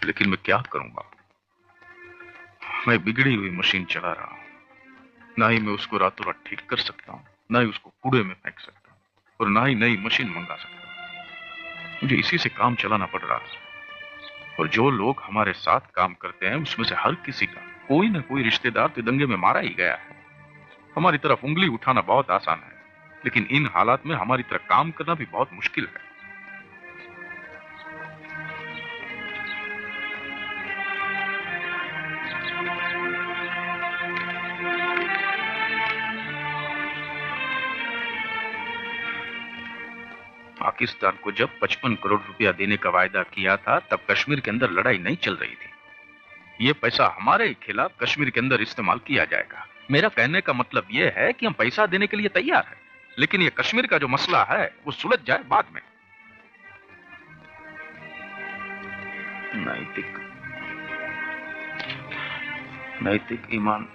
लेकिन मैं क्या करूं बापू, मैं बिगड़ी हुई मशीन चला रहा हूं। ना ही मैं उसको रातों रात ठीक कर सकता हूं, ना ही उसको कूड़े में फेंक सकता हूं, और ना ही नई मशीन मंगा सकता हूं। मुझे इसी से काम चलाना पड़ रहा है। और जो लोग हमारे साथ काम करते हैं उसमें से हर किसी का कोई ना कोई रिश्तेदार तो दंगे में मारा ही गया है। हमारी तरफ उंगली उठाना बहुत आसान है, लेकिन इन हालात में हमारी तरफ काम करना भी बहुत मुश्किल है। पाकिस्तान को जब 55 करोड़ रुपया देने का वायदा किया था, तब कश्मीर के अंदर लड़ाई नहीं चल रही थी। ये पैसा हमारे खिलाफ कश्मीर के अंदर इस्तेमाल किया जाएगा। मेरा कहने का मतलब यह है कि हम पैसा देने के लिए तैयार हैं, लेकिन ये कश्मीर का जो मसला है वो सुलझ जाए बाद में। नैतिक नैतिक ईमान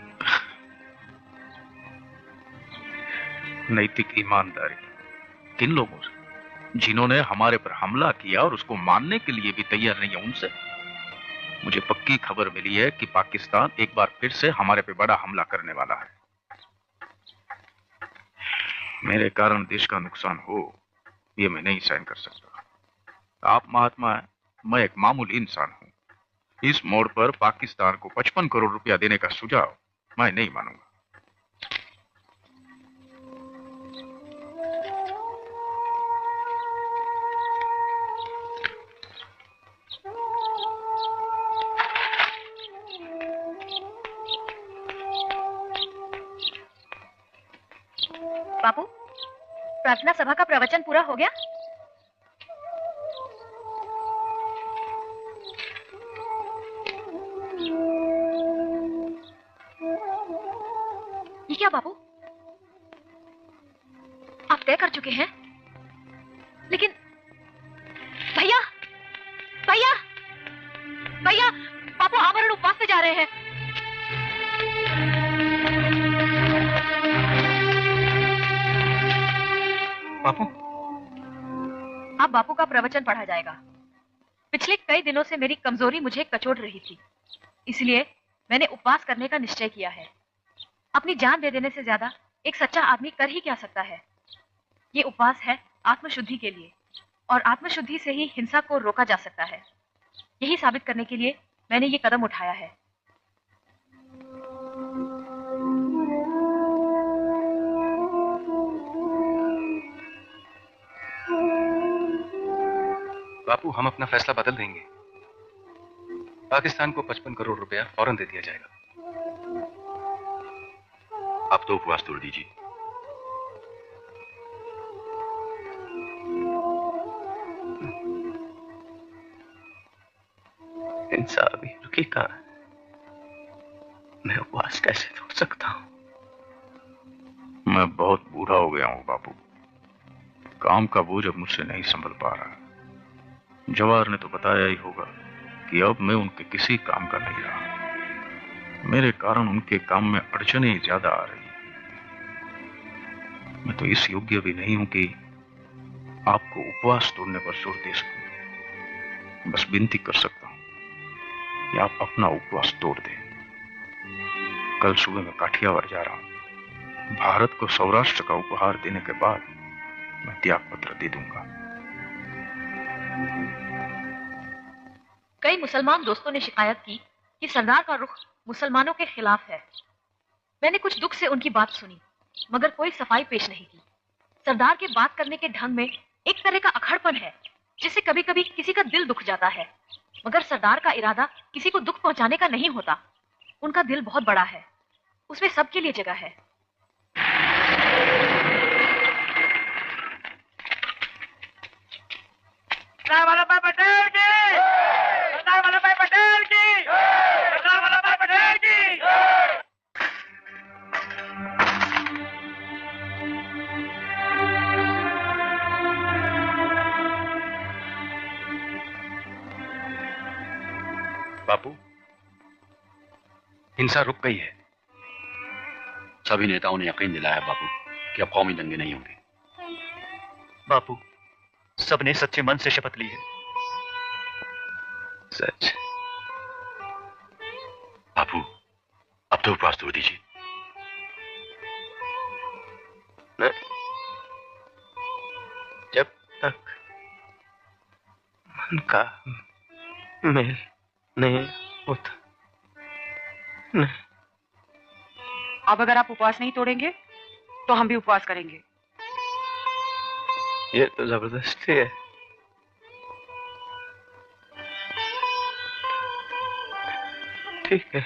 नैतिक ईमानदारी किन लोगों से? जिन्होंने हमारे पर हमला किया और उसको मानने के लिए भी तैयार नहीं है, उनसे। मुझे पक्की खबर मिली है कि पाकिस्तान एक बार फिर से हमारे पे बड़ा हमला करने वाला है। मेरे कारण देश का नुकसान हो, ये मैं नहीं सहन कर सकता। आप महात्मा हैं, मैं एक मामूली इंसान हूं। इस मोड़ पर पाकिस्तान को 55 करोड़ रुपया देने का सुझाव मैं नहीं मानूंगा। बापू, प्रार्थना सभा का प्रवचन पूरा हो गया? ये क्या बापू, आप तय कर चुके हैं? लेकिन भैया, भैया, भैया, बापू आमरण उपवास से जा रहे हैं। बापू, अब बापू का प्रवचन पढ़ा जाएगा। पिछले कई दिनों से मेरी कमजोरी मुझे कचोट रही थी, इसलिए मैंने उपवास करने का निश्चय किया है। अपनी जान दे देने से ज्यादा एक सच्चा आदमी कर ही क्या सकता है। ये उपवास है आत्मशुद्धि के लिए, और आत्मशुद्धि से ही हिंसा को रोका जा सकता है। यही साबित करने के लिए मैंने ये कदम उठाया है। बापू, हम अपना फैसला बदल देंगे। पाकिस्तान को 55 करोड़ रुपया फौरन दे दिया जाएगा। आप तो उपवास तोड़ दीजिए। हिंसा अभी रुकी कहां है? मैं उपवास कैसे तोड़ सकता हूं? मैं बहुत बूढ़ा हो गया हूं बापू। काम का बोझ अब मुझसे नहीं संभल पा रहा। जवाहर ने तो बताया ही होगा कि अब मैं उनके किसी काम का नहीं रहा। मेरे कारण उनके काम में अड़चनें ज्यादा आ रही। मैं तो इस योग्य भी नहीं हूं कि आपको उपवास तोड़ने पर जोर दे सकूं। बस विनती कर सकता हूं कि आप अपना उपवास तोड़ दें। कल सुबह मैं काठियावाड़ जा रहा हूं। भारत को सौराष्ट्र का उपहार देने के बाद मैं त्याग पत्र दे दूंगा। कई मुसलमान दोस्तों ने शिकायत की कि सरदार का रुख मुसलमानों के खिलाफ है। मैंने कुछ दुख से उनकी बात सुनी, मगर कोई सफाई पेश नहीं की। सरदार के बात करने के ढंग में एक तरह का अखड़पन है, जिससे कभी कभी किसी का दिल दुख जाता है। मगर सरदार का इरादा किसी को दुख पहुंचाने का नहीं होता। उनका दिल बहुत बड़ा है, उसमें सबके लिए जगह है। सरदार वल्लभभाई पटेल की, सरदार वल्लभभाई पटेल की, सरदार वल्लभभाई पटेल की। बापू, हिंसा रुक गई है। सभी नेताओं ने यकीन दिलाया बापू कि अब कौमी दंगे नहीं होंगे। बापू, सबने सच्चे मन से शपथ ली है। सच अब तो उपवास तोड़ दीजिए। नहीं, जब तक मन का मेल नहीं होता नहीं। अब अगर आप उपवास नहीं तोड़ेंगे तो हम भी उपवास करेंगे। ये तो जबरदस्ती है। ठीक है।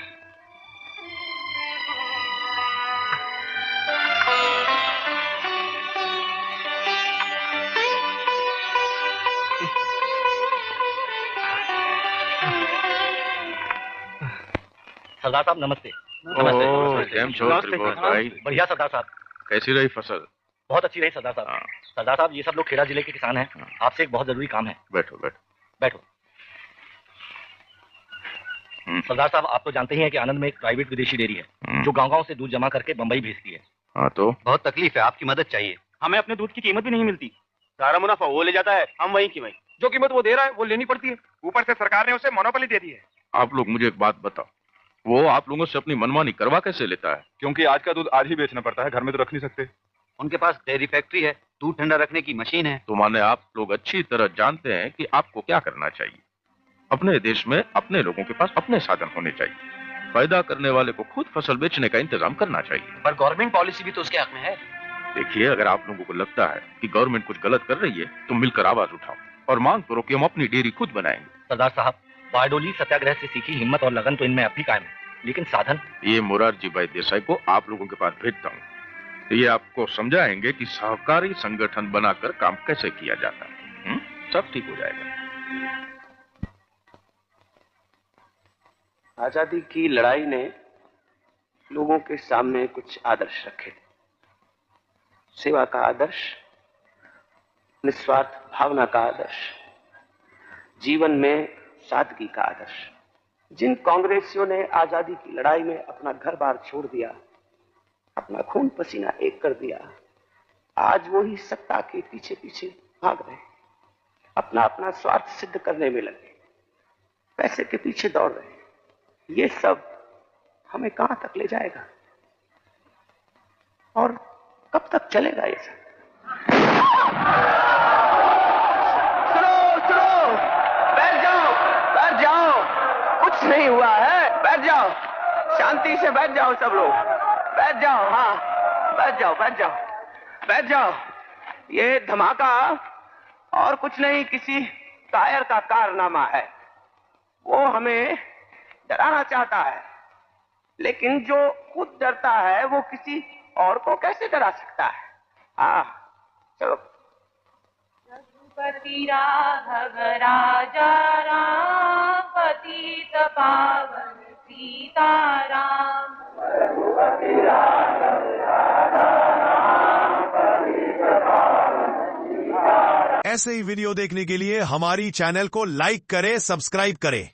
सरदार साहब नमस्ते। ओह, केम छो त्रिभुवन भाई? बढ़िया सरदार साहब। कैसी रही फसल? बहुत अच्छी रही सरदार साहब। हाँ। सरदार साहब ये सब लोग खेड़ा जिले के किसान हैं। हाँ। आपसे एक बहुत जरूरी काम है। बैठो बैठो। बैठो। सरदार साहब आप तो जानते ही हैं कि आनंद में एक प्राइवेट विदेशी डेयरी है जो गांव-गांव से दूध जमा करके बंबई भेजती है। हाँ तो बहुत तकलीफ है, आपकी मदद चाहिए। हमें अपने दूध की कीमत भी नहीं मिलती। सारा मुनाफा वो ले जाता है, हम वहीं की वहीं। जो कीमत वो दे रहा है वो लेनी पड़ती है। ऊपर से सरकार ने उसे मोनोपोली दे दी है। आप लोग मुझे एक बात बताओ, वो आप लोगों से अपनी मनमानी करवा कैसे लेता है? क्योंकि आज का दूध आज ही बेचना पड़ता है, घर में तो रख नहीं सकते। उनके पास डेयरी फैक्ट्री है, दूध ठंडा रखने की मशीन है। तो माने आप लोग अच्छी तरह जानते हैं कि आपको क्या करना चाहिए। अपने देश में अपने लोगों के पास अपने साधन होने चाहिए। पैदा करने वाले को खुद फसल बेचने का इंतजाम करना चाहिए। पर गवर्नमेंट पॉलिसी भी तो उसके हक में है। देखिए, अगर आप लोगों को लगता है कि गवर्नमेंट कुछ गलत कर रही है तो मिलकर आवाज उठाओ और मांग करो कि हम अपनी डेयरी खुद बनाएंगे। सरदार साहब, बारडोली सत्याग्रह से सीखी हिम्मत और लगन तो इनमें अब भी कायम है, लेकिन साधन। ये मोरारजी भाई देसाई को आप लोगों के पास भेजता हूँ। ये आपको समझाएंगे कि सहकारी संगठन बनाकर काम कैसे किया जाता है। सब ठीक हो जाएगा। आजादी की लड़ाई ने लोगों के सामने कुछ आदर्श रखे। सेवा का आदर्श, निस्वार्थ भावना का आदर्श, जीवन में सादगी का आदर्श। जिन कांग्रेसियों ने आजादी की लड़ाई में अपना घर बार छोड़ दिया, अपना खून पसीना एक कर दिया, आज वो ही सत्ता के पीछे पीछे भाग रहे, अपना अपना स्वार्थ सिद्ध करने में लगे, पैसे के पीछे दौड़ रहे। ये सब हमें कहां तक ले जाएगा और कब तक चलेगा ये सब? सुनो, बैठ जाओ, कुछ नहीं हुआ है, बैठ जाओ, शांति से बैठ जाओ सब लोग, बैठ जाओ। हाँ, बैठ जाओ। ये धमाका और कुछ नहीं, किसी कायर का कारनामा है। वो हमें डराना चाहता है, लेकिन जो खुद डरता है वो किसी और को कैसे डरा सकता है? हाँ, चलो। रघुपति राघव राजा राम, पतित पावन सीताराम। रघुपति राघव राजा राम, पतित पावन सीताराम। ऐसे ही वीडियो देखने के लिए हमारी चैनल को लाइक करें, सब्सक्राइब करें